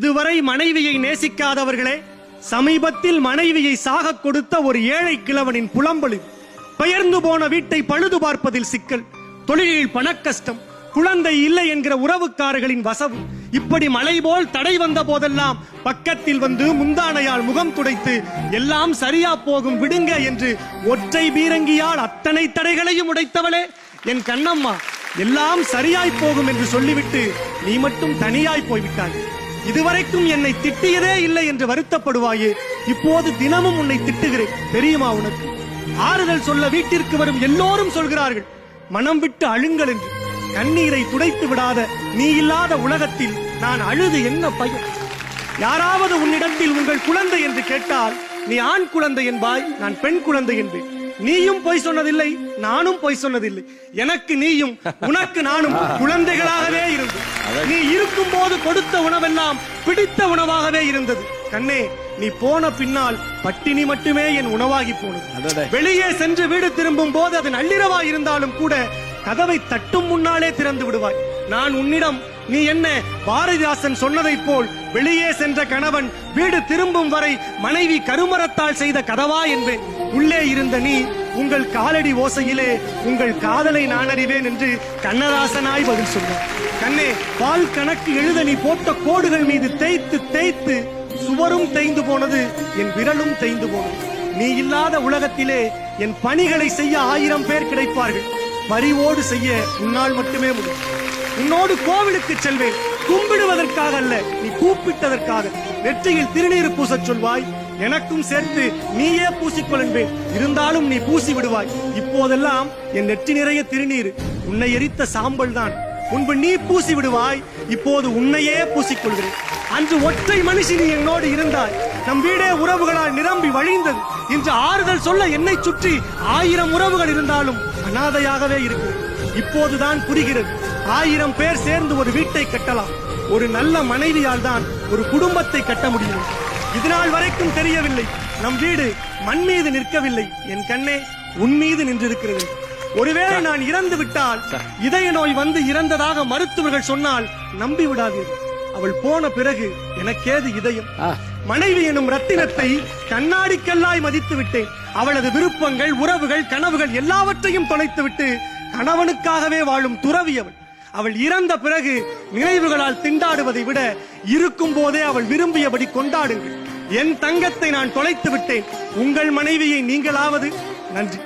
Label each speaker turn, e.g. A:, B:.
A: இதுவரை மனைவியை நேசிக்காதவர்களே, சமீபத்தில் மனைவியை சாக கொடுத்த ஒரு ஏழை கிழவனின் புலம்பலில் பெயர்ந்து போன வீட்டை பழுது பார்ப்பதில் சிக்கல், தொழிலில் பணக்கஷ்டம், குழந்தை இல்லை என்கிற உறவுக்காரர்களின் வசவு, இப்படி மழை போல் தடை வந்த போதெல்லாம் பக்கத்தில் வந்து முந்தானையால் முகம் துடைத்து எல்லாம் சரியா போகும் விடுங்க என்று ஒற்றை பீரங்கியால் அத்தனை தடைகளையும் உடைத்தவளே என் கண்ணம்மா, எல்லாம் சரியாய் போகும் என்று சொல்லிவிட்டு நீ மட்டும் தனியாய் போய்விட்டாய். இதுவரைக்கும் என்னை திட்டியதே இல்லை என்று வருத்தப்படுவாயே, இப்போது தினமும் உன்னை திட்டுகிறேன் தெரியுமா உனக்கு? ஆறுதல் சொல்ல வீட்டிற்கு வரும் எல்லோரும் சொல்கிறார்கள் மனம் விட்டு அழுங்கள் என்று. கண்ணீரை துடைத்து விடாத நீ இல்லாத உலகத்தில் நான் அழுது என்ன பயன்? யாராவது உன்னிடத்தில் உங்கள் குழந்தை என்று கேட்டால் நீ ஆண் குழந்தை என்பாய், நான் பெண் குழந்தை என்பேன். நீயும் பொய் சொன்னதில்லை, நானும் பொய் சொன்னதில்லை. எனக்கு நீயும் உனக்கு நானும் குழந்தைகளாகவே இருந்தது. நீ இருக்கும் போது கொடுத்த உணவெல்லாம் பிடித்த உணவாகவே இருந்தது. கண்ணே, நீ போன பின்னால் பட்டினி மட்டுமே என் உணவாகி போனது. வெளியே சென்று வீடு திரும்பும் போது அது நள்ளிரவாய் இருந்தாலும் கூட கதவை தட்டும் முன்னாலே திறந்து விடுவாய். நான் உன்னிடம் நீ என்ன பாரதிதாசன் சொன்னதை போல் வெளியே சென்ற கணவன் வீடு திரும்பும் வரை மனைவி கருமரத்தால் செய்த கதவா என்பேன். உள்ளே இருந்த நீ உங்கள் காலடி ஓசையிலே உங்கள் காதலை நான் அறிவேன் என்று கண்ணதாசனாய் பதில் சொன்னார். கண்ணே, பால் கணக்கு எழுத நீ போட்ட கோடுகள் மீது தேய்த்து தேய்த்து சுவரும் தேய்ந்து போனது, என் விரலும் தேய்ந்து போனது. நீ இல்லாத உலகத்திலே என் பணிகளை செய்ய 1000 பேர் கிடைப்பார்கள். பரிவோடு செய்ய உன்னால் மட்டுமே முடியும். உன்னோடு கோவிலுக்கு செல்வேன், கும்பிடுவதற்காக அல்ல, நீ கூப்பிட்டதற்காக. நெற்றியில் திருநீர் பூசச் சொல்வாய், எனக்கும் சேர்த்து நீயே பூசிக்கொள் என்பேன். இருந்தாலும் நீ பூசி விடுவாய். இப்போதெல்லாம் என் நெற்றி நிறைய திருநீர், உன்னை எரித்த சாம்பல் தான். முன்பு நீ பூசி விடுவாய், இப்போது உன்னையே பூசிக்கொள்கிறேன். அன்று ஒற்றை மனுஷி நீ என்னோடு இருந்தாய், நம் வீடே உறவுகளால் நிரம்பி வழிந்தது. இன்று ஆறுதல் சொல்ல என்னை சுற்றி 1000 உறவுகள் இருந்தாலும் அனாதையாகவே இருக்கிறது. இப்போதுதான் புரிகிறது, 1000 பேர் சேர்ந்து ஒரு வீட்டை கட்டலாம், ஒரு நல்ல மனைவியால் தான் ஒரு குடும்பத்தை கட்ட முடியும். இதுநாள் வரைக்கும் தெரியவில்லை, நம் வீடு மண் மீது நிற்கவில்லை, என் கண்ணே உன் மீது நின்றிருக்கிறது. ஒருவேளை நான் இறந்து விட்டால், இதய நோய் வந்து இறந்ததாக மருத்துவர்கள் சொன்னால் நம்பி விடாதீர்கள். அவள் போன பிறகு எனக்கேது இதயம்? மனைவி எனும் ரத்தினத்தை கண்ணாடிக்கல்லாய் மதித்து விட்டேன். அவளது விருப்பங்கள், உறவுகள், கனவுகள் எல்லாவற்றையும் தொலைத்து விட்டு கணவனுக்காகவே வாழும் துறவி அவள். அவள் இறந்த பிறகு நினைவுகளால் திண்டாடுவதை விட இருக்கும் போதே அவள் விரும்பியபடி கொண்டாடுங்கள். என் தங்கத்தை நான் தொலைத்து விட்டேன். உங்கள் மனைவியை நீங்களாவது. நன்றி.